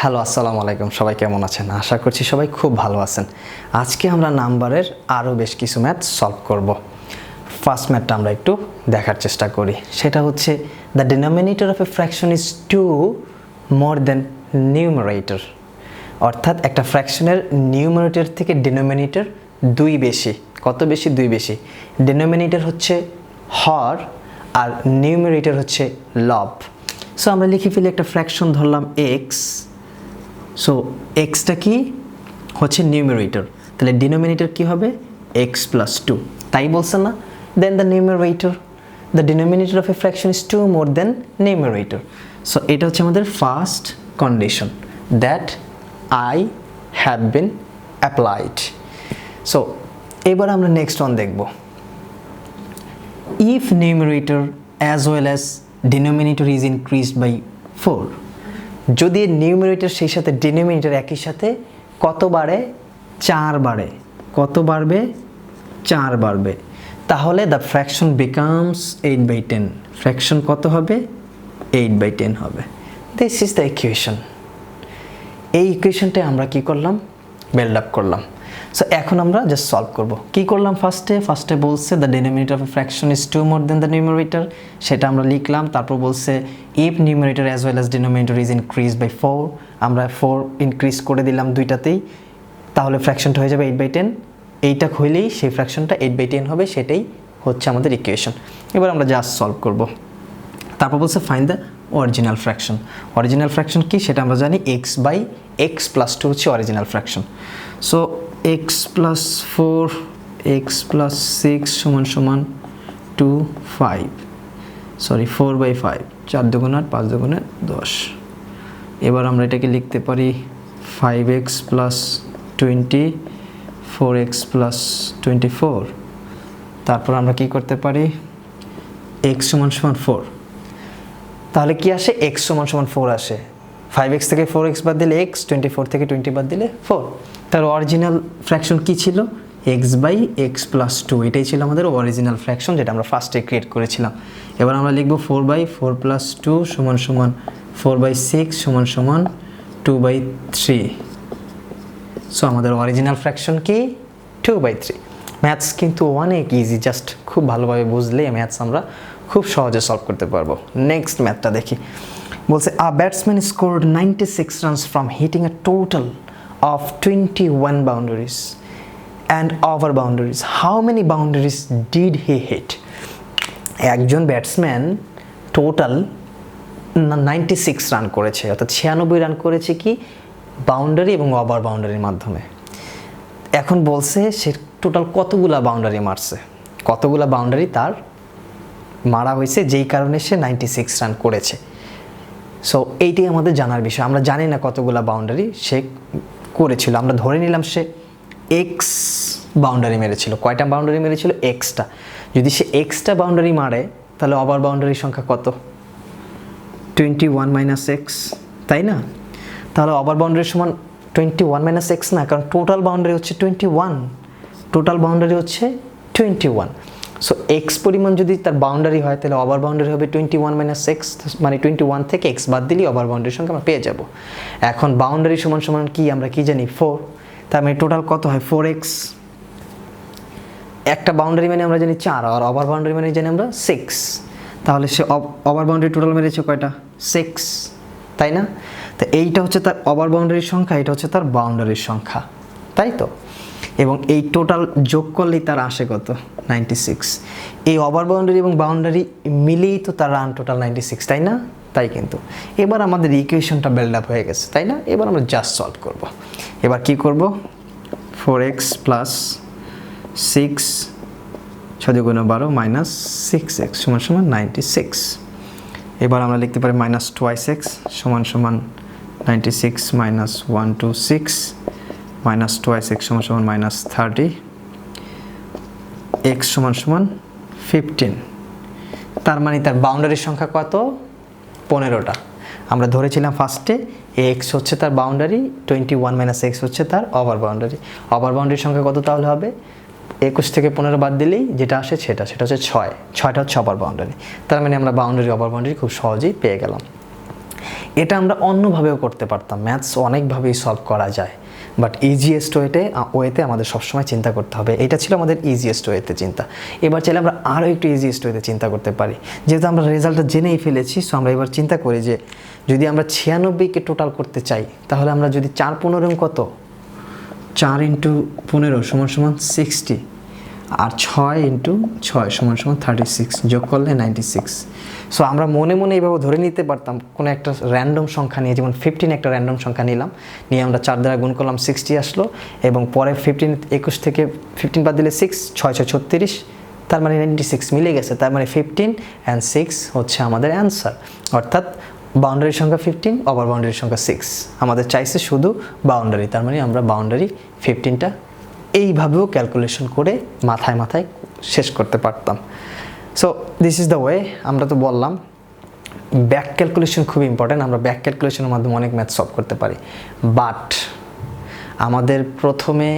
Hello আসসালামু আলাইকুম, সবাই কেমন আছেন? আশা করছি সবাই খুব ভালো আছেন। আজকে আমরা নাম্বারের আরও বেশ কিছু ম্যাথ সলভ করব। ফার্স্ট ম্যাথটা আমরা একটু দেখার চেষ্টা করি। সেটা হচ্ছে the denominator of a fraction is 2 more than numerator. অর্থাৎ একটা ফ্র্যাকশনের নিউমারেটর থেকে ডিনোমিনেটর 2 বেশি। কত বেশি? 2 বেশি। ডিনোমিনেটর হচ্ছে হর আর নিউমারেটর হচ্ছে লব। সো আমরা লিখে ফেলি একটা ফ্র্যাকশন ধরলাম এক্স। সো এক্সটা কি হচ্ছে নিউমারেটর, তাহলে ডিনোমিনেটর কি হবে? এক্স প্লাস 2, তাই বলছে না? Then the numerator, the denominator of a fraction is 2 more than numerator. So এটা হচ্ছে আমাদের first condition that I have been applied. So এবার আমরা নেক্সট ওয়ান দেখব। If numerator as well as denominator is increased by 4, যদি numerator সেই সাথে denominator একই সাথে কত বাড়ে? 4 বাড়ে। কত বাড়বে? 4 বাড়বে। তাহলে দ্য ফ্র্যাকশন বিকামস 8/10। ফ্র্যাকশন কত হবে? 8/10 হবে। This is the equation. এই ইকুয়েশনটা আমরা কি করলাম? বিল্ড আপ করলাম। সো এখন আমরা জাস্ট সলভ করব। কি করলাম? ফার্স্টে বলছে the denominator of a fraction is 2 more than the numerator, সেটা আমরা লিখলাম। তারপর বলছে if numerator as well as denominator is increase by 4, আমরা 4 ইনক্রিজ করে দিলাম দুইটাতেই, তাহলে ফ্র্যাকশনটা হয়ে যাবে 8/10। এইটা হইলেই সেই ফ্র্যাকশনটা 8/10 হবে, সেটাই হচ্ছে আমাদের ইকুয়েশন। এবার আমরা জাস্ট সলভ করব। তারপর বলছে find the original fraction. Original fraction কি সেটা আমরা জানি, এক্স বাই এক্স প্লাস 2 হচ্ছে original fraction. So x plus 4 x plus 6 সমান সমান 2 5 সরি 4/5, 4 দুগুণ 8 5 দুগুণ 10। এবার আমরা এটাকে লিখতে পারি 5x প্লাস 20 4x প্লাস 24। তারপর আমরা কি করতে পারি? x সমান সমান 4, তাহলে কি আসে? x সমান সমান 4 আসে। 5x থেকে 4x বাদ দিলে x, 24 থেকে 20 বাদ দিলে 4। তার অরিজিনাল ফ্র্যাকশন কি ছিল? x বাই x প্লাস 2, এটাই ছিল আমাদের অরিজিনাল ফ্র্যাকশন, যেটা আমরা ফার্স্টে ক্রিয়েট করেছিলাম। এবার আমরা লিখব 4/4 প্লাস 2 সমান সমান 4/6 সমান সমান 2/3। সো আমাদের অরিজিনাল ফ্র্যাকশন কি? 2/3। ম্যাথস কিন্তু অনেক ইজি, জাস্ট খুব ভালোভাবে বুঝলে ম্যাথস আমরা খুব সহজে সলভ করতে পারবো। নেক্সট ম্যাথটা দেখি। বলছে a batsman scored 96 runs from hitting a total of 21 boundaries and over boundaries. How many boundaries did he hit? একজন ব্যাটসম্যান টোটাল 96 রান করেছে, অর্থাৎ 96 রান করেছে কি বাউন্ডারি এবং ওভার বাউন্ডারির মাধ্যমে। এখন বলছে সে টোটাল কতগুলা বাউন্ডারি মারছে, কতগুলা বাউন্ডারি তার মারা হয়েছে, যেই কারণে সে 96 রান করেছে। সো এইটাই আমাদের জানার বিষয়। আমরা জানি না কতগুলা বাউন্ডারি সে করেছিল, আমরা ধরে নিলাম সে এক্স বাউন্ডারি মেরেছিল। কয়টা বাউন্ডারি মেরেছিল? এক্সটা। যদি সে এক্সটা বাউন্ডারি মারে তাহলে ওভার বাউন্ডারির সংখ্যা কত? 21 মাইনাস এক্স, তাই না? তাহলে ওভার বাউন্ডারির সমান 21 মাইনাস এক্স না, কারণ টোটাল বাউন্ডারি হচ্ছে 21। টোটাল বাউন্ডারি হচ্ছে 21। সো এক্স পরিমাণ যদি তার বাউন্ডারি হয় তাহলে ওভার বাউন্ডারি হবে 21 মাইনাস এক্স, মানে 21 থেকে এক্স বাদ দিলেই ওভার বাউন্ডারির সংখ্যা আমরা পেয়ে যাব। এখন বাউন্ডারি সমান সমান কি আমরা কি জানি? 4। তার মানে টোটাল কত হয়? 4x। একটা বাউন্ডারি মানে আমরা জানি 4, আর ওভার বাউন্ডারি মানে জানি আমরা 6। তাহলে সে ওভার বাউন্ডারি টোটাল মেরেছে কয়টা? 6, তাই না? তো এইটা হচ্ছে তার ওভার বাউন্ডারির সংখ্যা, এটা হচ্ছে তার বাউন্ডারির সংখ্যা, তাই তো? এবং এই টোটাল যোগ করলেই তার আসে কত? 96। এই ওভার বাউন্ডারি এবং বাউন্ডারি মিলেই তো তার রান টোটাল 96, তাই না? তাই কিন্তু এবার আমাদের ইকুয়েশনটা বিল্ড আপ হয়ে গেছে, তাই না? এবার আমরা জাস্ট সলভ করব। এবার কি করব? 4x প্লাস 6 6 দুগুণ 12 মাইনাস 6x সমান সমান 96। এবার আমরা লিখতে পারি মাইনাস 2x সমান সমান 96 মাইনাস 126 মাইনাস 2x সমান সমান মাইনাস 30, x সমান সমান 15। তার মানে তার বাউন্ডারির সংখ্যা কত? 15টা। আমরা ধরেছিলাম ফার্স্টে x হচ্ছে তার বাউন্ডারি, 21 মাইনাস x হচ্ছে তার ওভার বাউন্ডারি। ওভার বাউন্ডারির সংখ্যা কত তাহলে হবে? 21 থেকে 15 বাদ দিলেই যেটা আসে সেটা হচ্ছে 6। 6টা হচ্ছে ওভার বাউন্ডারি। তার মানে আমরা বাউন্ডারি ওভার বাউন্ডারি খুব সহজেই পেয়ে গেলাম। এটা আমরা অন্যভাবেও করতে পারতাম, ম্যাথস অনেকভাবেই সলভ করা যায়, বাট ইজিয়েস্ট ওয়েতে আমাদের সবসময় চিন্তা করতে হবে। এটা ছিল আমাদের ইজিয়েস্ট ওয়েতে চিন্তা। এবার চাইলে আমরা আরও একটু ইজিয়েস্ট ওয়েতে চিন্তা করতে পারি। যেহেতু আমরা রেজাল্টটা জেনেই ফেলেছি, সো আমরা এবার চিন্তা করি যে যদি আমরা 96কে টোটাল করতে চাই, তাহলে আমরা যদি 4×15 কত, 4 × 15 = 60, আর 6 × 6 = 36, যোগ করলে 96। সো আমরা মনে মনে এইভাবে ধরে নিতে পারতাম কোনো একটা র্যান্ডম সংখ্যা নিয়ে, যেমন 15 একটা র্যান্ডম সংখ্যা নিলাম, নিয়ে আমরা 4 দ্বারা গুণ করলাম, 60 আসলো, এবং পরে 21 থেকে 15 বাদ দিলে 6, 6 6 36, তার মানে 96 মিলে গেছে। তার মানে 15 and 6 হচ্ছে আমাদের অ্যান্সার। অর্থাৎ বাউন্ডারির সংখ্যা 15, ওভার বাউন্ডারির সংখ্যা 6। আমাদের চাইছে শুধু বাউন্ডারি, তার মানে আমরা বাউন্ডারি 15টা এইভাবেও ক্যালকুলেশন করে মাথায় মাথায় শেষ করতে পারতাম। So this is the way. আমরা তো বললাম ব্যাক ক্যালকুলেশন খুব ইম্পর্ট্যান্ট, আমরা ব্যাক ক্যালকুলেশনের মাধ্যমে অনেক ম্যাথ সলভ করতে পারি, বাট আমাদের প্রথমে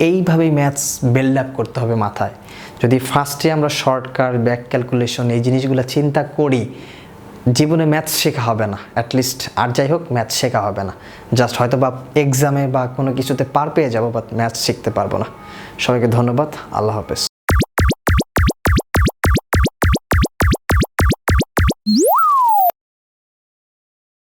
এইভাবেই ম্যাথস বিল্ড আপ করতে হবে মাথায়। যদি ফার্স্টে আমরা শর্টকাট, ব্যাক ক্যালকুলেশন এই জিনিসগুলো চিন্তা করি, জীবনে ম্যাথস শেখা হবে না, অ্যাটলিস্ট আর যাই হোক ম্যাথস শেখা হবে না। জাস্ট হয়তো বা এক্সামে বা কোনো কিছুতে পার পেয়ে যাবো, বাট ম্যাথস শিখতে পারবো না। সবাইকে ধন্যবাদ, আল্লাহ হাফেজ।